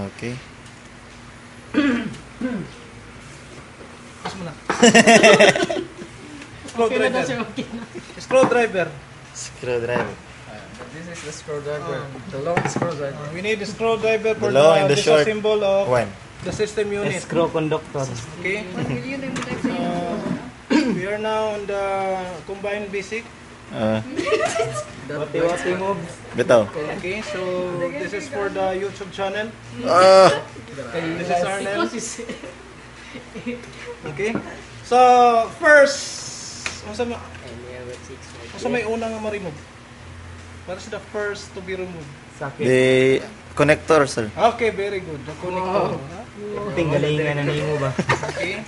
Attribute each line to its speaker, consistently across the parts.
Speaker 1: Okay.
Speaker 2: Pas mo na.
Speaker 3: Screwdriver.
Speaker 1: Screwdriver.
Speaker 4: This is the screwdriver. The long screwdriver.
Speaker 3: We need a screwdriver for
Speaker 1: The long and the short.
Speaker 3: symbol of
Speaker 1: One.
Speaker 3: the system unit.
Speaker 2: Screw conductor.
Speaker 3: Okay. We are now on the combined basic.
Speaker 2: Wati-wati moves.
Speaker 1: Bitaw.
Speaker 3: Okay, so this is for the YouTube channel. This is Arnel. Okay. So first, asa may una nga ma-remove? What is the first to be removed?
Speaker 2: Sakit.
Speaker 1: The connector, sir.
Speaker 3: Okay, very good. The connector.
Speaker 2: Tinggalingan na nimo ba?
Speaker 3: Okay.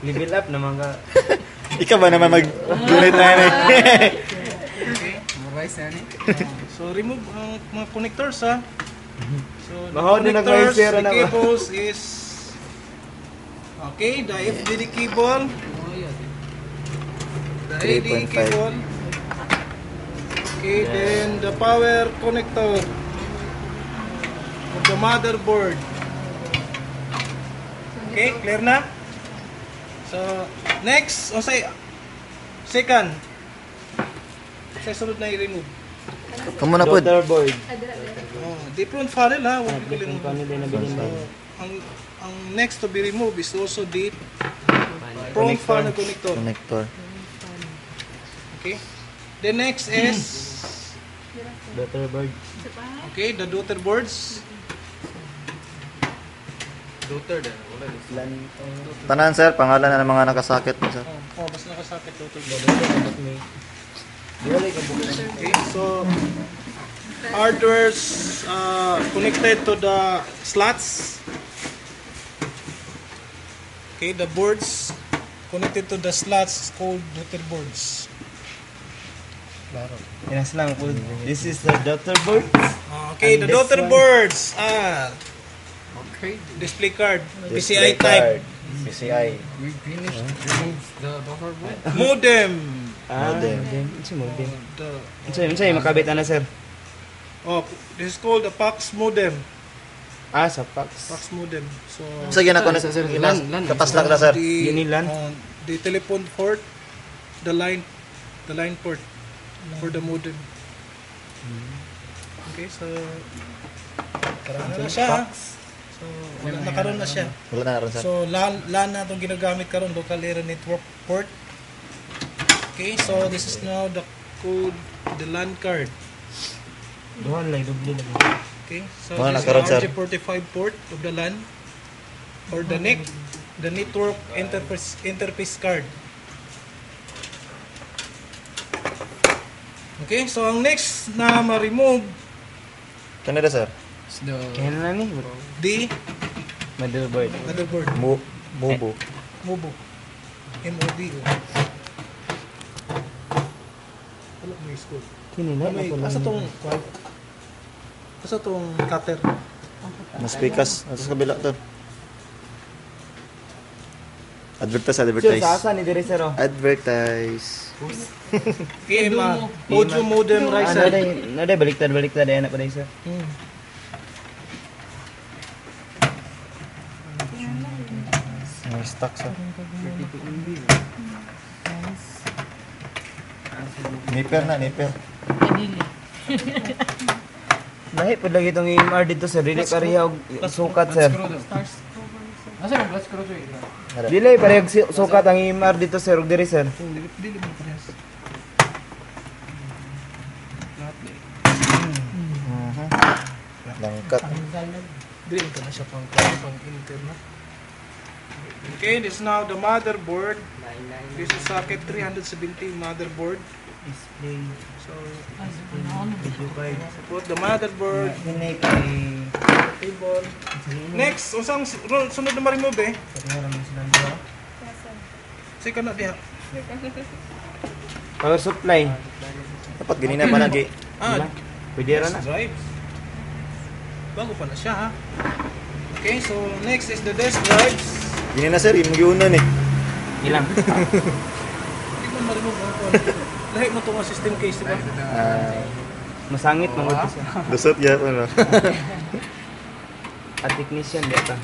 Speaker 2: Level up naman ka.
Speaker 1: Ikaw ba naman mag-unit na yan eh?
Speaker 3: Okay.
Speaker 4: Marais na ni.
Speaker 3: So remove ang mga connectors ha. So the
Speaker 2: Mahal din
Speaker 3: connectors,
Speaker 2: nag-wire
Speaker 3: the
Speaker 2: na ba?
Speaker 3: cables is okay, the FDD cable. The AD
Speaker 1: 3.5.
Speaker 3: cable. Okay, then the power connector of the motherboard. Okay, clear na? So, next, second. Sa sunod na i-remove.
Speaker 1: Kamu na po.
Speaker 2: Daughterboard.
Speaker 3: Different funnel ha. Huwag
Speaker 2: Different
Speaker 3: kalimutan.
Speaker 2: panel din na bilhin mo.
Speaker 3: Ang next to be removed is also the front funnel connector.
Speaker 1: Connector.
Speaker 3: Okay. The next is
Speaker 2: Daughterboard.
Speaker 3: okay, the daughter boards.
Speaker 4: Daughter din. Wala din.
Speaker 1: Tanan, sir. Pangalan na ng mga nakasakit mo, sir.
Speaker 3: Basta nakasakit daughter board. Okay, so hardwares connected to the slots. Okay, the boards connected to the slots called daughter boards.
Speaker 2: Yes lang po. This is the daughterboard.
Speaker 3: Okay,
Speaker 2: And
Speaker 3: the
Speaker 2: this
Speaker 3: daughter
Speaker 2: one?
Speaker 3: boards are
Speaker 4: Okay.
Speaker 3: display card,
Speaker 1: Display
Speaker 3: PCI type,
Speaker 1: card. PCI.
Speaker 4: We finished remove the buffer board.
Speaker 3: modem.
Speaker 1: Modem.
Speaker 2: Unsa modem?
Speaker 3: The,
Speaker 2: Unsa makabit ana sir?
Speaker 3: this is called the PAX modem.
Speaker 2: Sa PAX.
Speaker 3: PAX modem. So
Speaker 1: Sa gina-connect, sir. Kapas lang na, sir.
Speaker 2: Ginilan?
Speaker 3: The telephone port, the line port for the modem. Okay, so karoon na siya. ha? So nakaroon na siya.
Speaker 1: Wala na rin, sir.
Speaker 3: So LAN na itong ginagamit karon, local area network port. Okay, so this is now the code, the LAN card.
Speaker 2: Duhan lang dubli lang.
Speaker 3: Okay, so
Speaker 1: Wala
Speaker 3: this
Speaker 1: na karon,
Speaker 3: is
Speaker 1: sir.
Speaker 3: the RJ45 port of the LAN or the NIC, the network interface card. Okay, so ang next na ma-remove
Speaker 1: Kanina, sir.
Speaker 4: It's the
Speaker 2: Kaya na ni.
Speaker 3: the
Speaker 2: Motherboard.
Speaker 3: motherboard.
Speaker 1: Mubo.
Speaker 3: MOBO. MOBO. Wala mo yung school.
Speaker 2: Kini na
Speaker 3: May,
Speaker 2: ako
Speaker 3: asa
Speaker 2: lang.
Speaker 3: tong cutter?
Speaker 1: Mas pikas. Ito sa kabila to. Advertise,
Speaker 2: Sir,
Speaker 1: advertise.
Speaker 2: sa asa ni dire sir oh.
Speaker 1: Advertise.
Speaker 3: EMR. Audio modem riser.
Speaker 2: Naday baliktad ay anak pa day sir.
Speaker 1: May stock, sir. Nipper na, nipper.
Speaker 2: Lahi pud lagi itong EMR dito sir, dili pareha og sukat sir.
Speaker 4: Asa yung glass screw to eh?
Speaker 2: Dili pareha og sukat ang EMR dito sir og diri sir.
Speaker 3: Dili mo parehas.
Speaker 1: Langkat.
Speaker 3: Dili ka na siya pang interna. Okay, this is now the motherboard. This is socket 370 motherboard.
Speaker 2: Display.
Speaker 3: So,
Speaker 2: Video card.
Speaker 3: put the motherboard,
Speaker 2: Kini kay
Speaker 3: cable. Next, usang sunod na ma-remove eh.
Speaker 2: Pareha naman sila dito.
Speaker 3: Sige na diha.
Speaker 2: Power supply.
Speaker 1: Dapat ganina pa lagi.
Speaker 2: Pwede ra na.
Speaker 3: Drives. Bago pa na siya ha. Okay, so next is the desk drives.
Speaker 1: Ganina, sir. Yung yunan eh.
Speaker 2: Ilang.
Speaker 3: Hindi ko ma-remove ang phone. Lahat mo itong system case, di ba?
Speaker 2: Masangit mangod siya.
Speaker 1: Lusot ya ano.
Speaker 2: At technician data.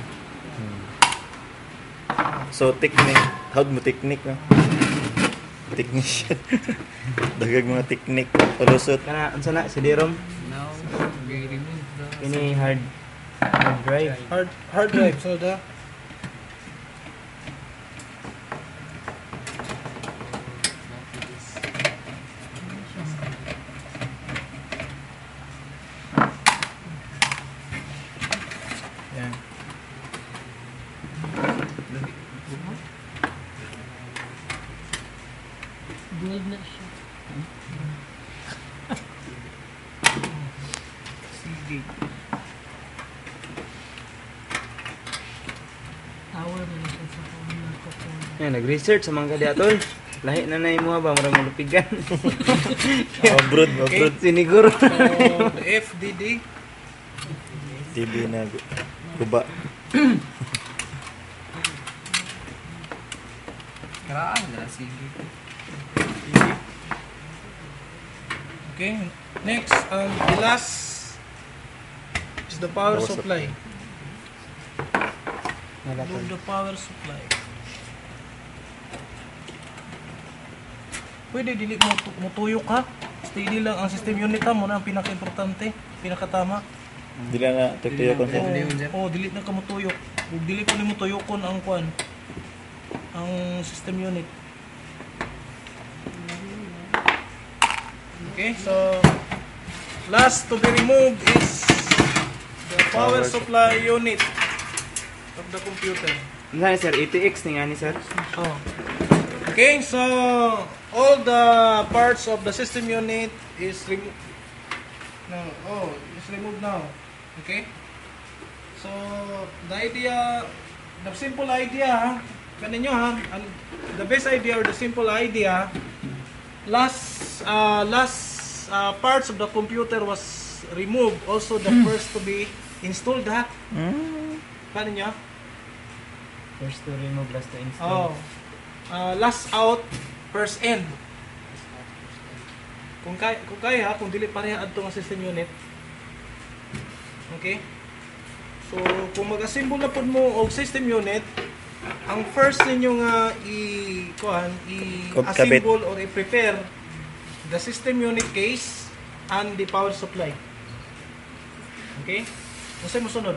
Speaker 1: So technique, how mo technique no? Technician. Dagag mga technique palusot.
Speaker 2: Kana unsa na si Dirom?
Speaker 4: Now, we remove the...
Speaker 2: Kini hard drive.
Speaker 3: Hard drive. So the
Speaker 2: Yan.
Speaker 5: Gold na siya.
Speaker 3: Sige.
Speaker 5: Tower na na siya sa kung nagkakon.
Speaker 2: Yan, nag-research sa mga kadiatol. Lahi na na mo ba maraming lupigan.
Speaker 1: Abroad, abroad.
Speaker 2: Siniguro.
Speaker 3: So the FDD.
Speaker 1: TV na guba.
Speaker 4: Karaan na, sige.
Speaker 3: Okay. Next, the last is the power
Speaker 1: Power
Speaker 3: supply. Remove the power supply. Pwede dili mo tuyok ha. Steady lang ang system unit ha mo na ang pinaka-importante, pinakatama.
Speaker 1: Dili na tektiyo kon.
Speaker 3: Dili na ka mo tuyok. Ug dili ko nimo tuyokon ang kwan. Ang system unit. Okay, so last to be removed is the power supply unit of the computer.
Speaker 2: Ano sir, ATX ni nga ni sir?
Speaker 3: Oh. Okay, so all the parts of the system unit is removed. Is removed now. Okay? So the idea, the simple idea, kaninyo ha, the best idea or the simple idea, last parts of the computer was removed. Also the first to be installed ha. Paano nyo?
Speaker 2: First to remove, last to install.
Speaker 3: Last out, first in. Kung kaya kung dili pareha adto nga system unit. Okay? So kung mag-assemble na pud mo og system unit, ang first ninyo nga i-assemble or i-prepare the system unit case and the power supply. Okay? Unsay mo sunod?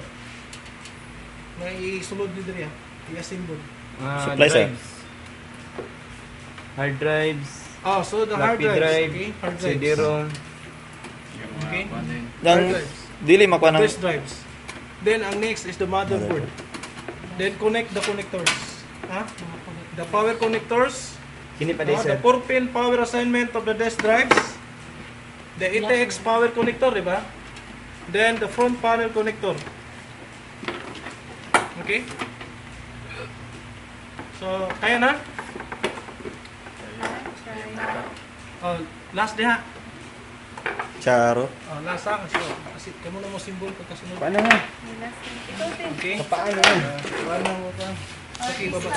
Speaker 3: Na isulod ni diri i-assemble.
Speaker 1: Supply, sir.
Speaker 2: Drives. Hard drives.
Speaker 3: So the hard
Speaker 2: Floppy
Speaker 3: drives.
Speaker 2: drive.
Speaker 3: Okay? Hard drives.
Speaker 2: CD-ROM.
Speaker 3: Okay?
Speaker 1: Yang dili makuha ng
Speaker 3: Disk drives. Then ang next is the motherboard. Then connect the connectors. The power connectors.
Speaker 2: Kini pa di
Speaker 3: The
Speaker 2: sir.
Speaker 3: 4-pin power assignment of the disk drives. The ATX power connector, di ba? Then the front panel connector. Okay? So, kaya na? Last diha.
Speaker 1: charo.
Speaker 3: Last ha. Kasi kamo na mo simbol pagkasunod.
Speaker 2: Paano nga?
Speaker 3: Okay?
Speaker 2: Paano nga?
Speaker 3: Okay, baba.